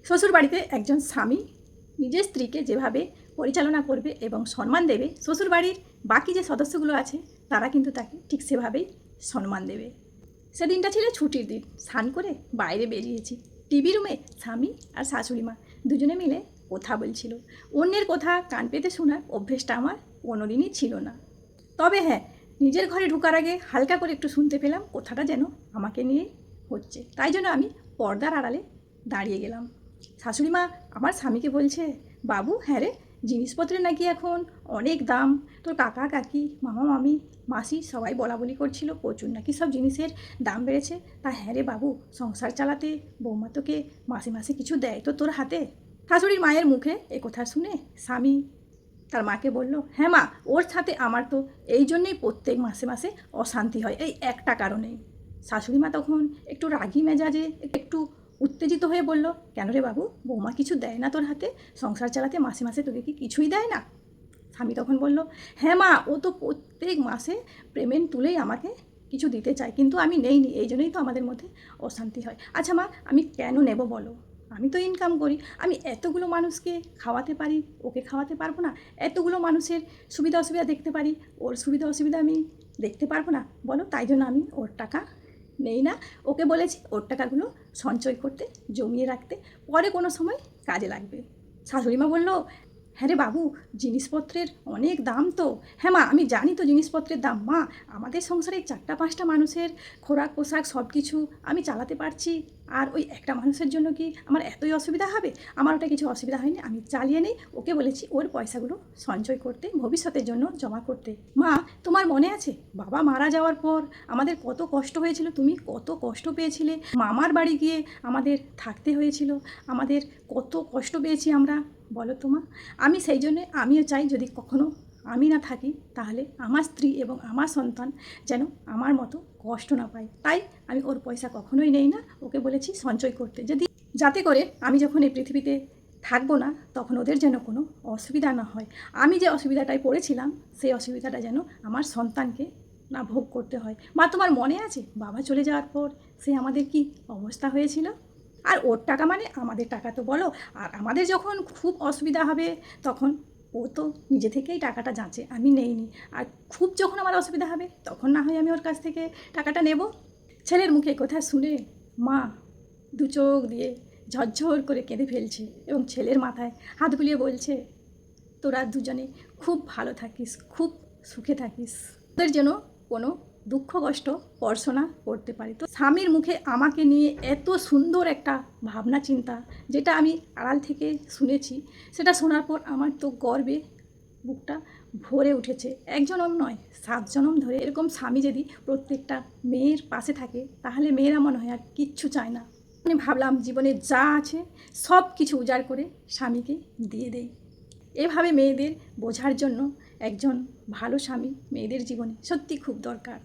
শ্বশুরবাড়িতে একজন স্বামী নিজের স্ত্রীকে যেভাবে পরিচালনা করবে এবং সম্মান দেবে, শ্বশুরবাড়ির বাকি যে সদস্যগুলো আছে তারা কিন্তু তাকে ঠিক সেভাবেই সম্মান দেবে। সেদিনটা ছিল ছুটির দিন। স্নান করে বাইরে বেরিয়েছি। টিভি রুমে স্বামী আর শাশুড়ি মা দুজনে মিলে কথা বলছিল। অন্যের কথা কান পেতে শোনার অভ্যেসটা আমার কোনোদিনই ছিল না। তবে হ্যাঁ, নিজের ঘরে ঢোকার আগে হালকা করে একটু শুনতে পেলাম কথাটা যেন আমাকে নিয়ে হচ্ছে। তাই জন্য আমি পর্দার আড়ালে দাঁড়িয়ে গেলাম। শাশুড়ি মা আমার স্বামীকে বলছে, বাবু হ্যাঁ রে, জিনিসপত্রের নাকি এখন অনেক দাম। তোর কাকা কাকি মামা মামি মাসি সবাই বলা বলি করছিল প্রচুর নাকি সব জিনিসের দাম বেড়েছে। তা হ্যাঁ রে বাবু, সংসার চালাতে বৌমা তোকে মাসে মাসে কিছু দেয় তো তোর হাতে? শাশুড়ির মায়ের মুখে এ কথা শুনে স্বামী তার মাকে বলল, হ্যাঁ মা, ওর সাথে আমার তো এই জন্যেই প্রত্যেক মাসে মাসে অশান্তি হয়, এই একটা কারণেই। শাশুড়ি মা তখন একটু রাগি মেজাজে একটু উত্তেজিত হয়ে বলল, কেন রে বাবু, বৌমা কিছু দেয় না তোর হাতে? সংসার চালাতে মাসে মাসে তোকে কি কিছুই দেয় না? স্বামী তখন বলল, হ্যাঁ মা, ও তো প্রত্যেক মাসে পেমেন্ট তুলেই আমাকে কিছু দিতে চায়, কিন্তু আমি নেইনি, এই জন্যই তো আমাদের মধ্যে অশান্তি হয়। আচ্ছা মা, আমি কেন নেব বলো? আমি তো ইনকাম করি, আমি এতগুলো মানুষকে খাওয়াতে পারি, ওকে খাওয়াতে পারবো না? এতগুলো মানুষের সুবিধা অসুবিধা দেখতে পারি, ওর সুবিধা অসুবিধা আমি দেখতে পারবো না বলো? তাই জন্য আমি ওর টাকা নেই না। ওকে বলেছি ওর টাকাগুলো সঞ্চয় করতে, জমিয়ে রাখতে, পরে কোনো সময় কাজে লাগবে। শাশুড়িমা বলল, হ্যাঁ রে বাবু, জিনিসপত্রের অনেক দাম তো। হ্যাঁ মা, আমি জানি তো জিনিসপত্রের দাম। মা, আমাদের সংসারে 4-5টা মানুষের খোরাক পোশাক সব কিছু আমি চালাতে পারছি, আর ওই একটা মানুষের জন্য কি আমার এতই অসুবিধা হবে? আমার ওটা কিছু অসুবিধা হয়নি, আমি চালিয়ে নেই। ওকে বলেছি ওর পয়সাগুলো সঞ্চয় করতে, ভবিষ্যতের জন্য জমা করতে। মা, তোমার মনে আছে বাবা মারা যাওয়ার পর আমাদের কত কষ্ট হয়েছিল? তুমি কত কষ্ট পেয়েছিলে। মামার বাড়ি গিয়ে আমাদের থাকতে হয়েছিল, আমাদের কত কষ্ট পেয়েছি আমরা, বলো তো মা? আমি সেই জন্যে আমিও চাই যদি কখনো আমি না থাকি, তাহলে আমার স্ত্রী এবং আমার সন্তান যেন আমার মতো কষ্ট না পায়। তাই আমি ওর পয়সা কখনোই নেই না, ওকে বলেছি সঞ্চয় করতে, যাতে করে আমি যখন এই পৃথিবীতে থাকবো না তখন ওদের যেন কোনো অসুবিধা না হয়। আমি যে অসুবিধাটায় পড়েছিলাম সেই অসুবিধাটা যেন আমার সন্তানকে না ভোগ করতে হয়। মা, তোমার মনে আছে বাবা চলে যাওয়ার পর সে আমাদের কি অবস্থা হয়েছিল? আর ওর টাকা মানে আমাদের টাকা তো বলো। আর আমাদের যখন খুব অসুবিধা হবে তখন ও তো নিজে থেকেই টাকাটা যাঁচে, আমি নেইনি। আর খুব যখন আমার অসুবিধা হবে তখন না হয় আমি ওর কাছ থেকে টাকাটা নেব। ছেলের মুখে কথা শুনে মা দু চোখ দিয়ে ঝরঝর করে কেঁদে ফেলছে এবং ছেলের মাথায় হাত বুলিয়ে বলছে, তোরা দুজনে খুব ভালো থাকিস, খুব সুখে থাকিস, তোদের যেন কোনো দুঃখ কষ্ট স্পর্শ না করতে পারি। তো স্বামীর মুখে আমাকে নিয়ে এত সুন্দর একটা ভাবনা চিন্তা, যেটা আমি আড়াল থেকে শুনেছি, সেটা শোনার পর আমার তো গর্বে বুকটা ভরে উঠেছে। এক জনম নয়, 7 জনম ধরে এরকম স্বামী যদি প্রত্যেকটা মেয়ের পাশে থাকে, তাহলে মেয়েরা মনে হয় আর কিচ্ছু চায় না। আমি ভাবলাম জীবনে যা আছে সব কিছু উজাড় করে স্বামীকে দিয়ে দেই। এভাবে মেয়েদের বোঝার জন্য একজন ভালো স্বামী মেয়েদের জীবনে সত্যি খুব দরকার।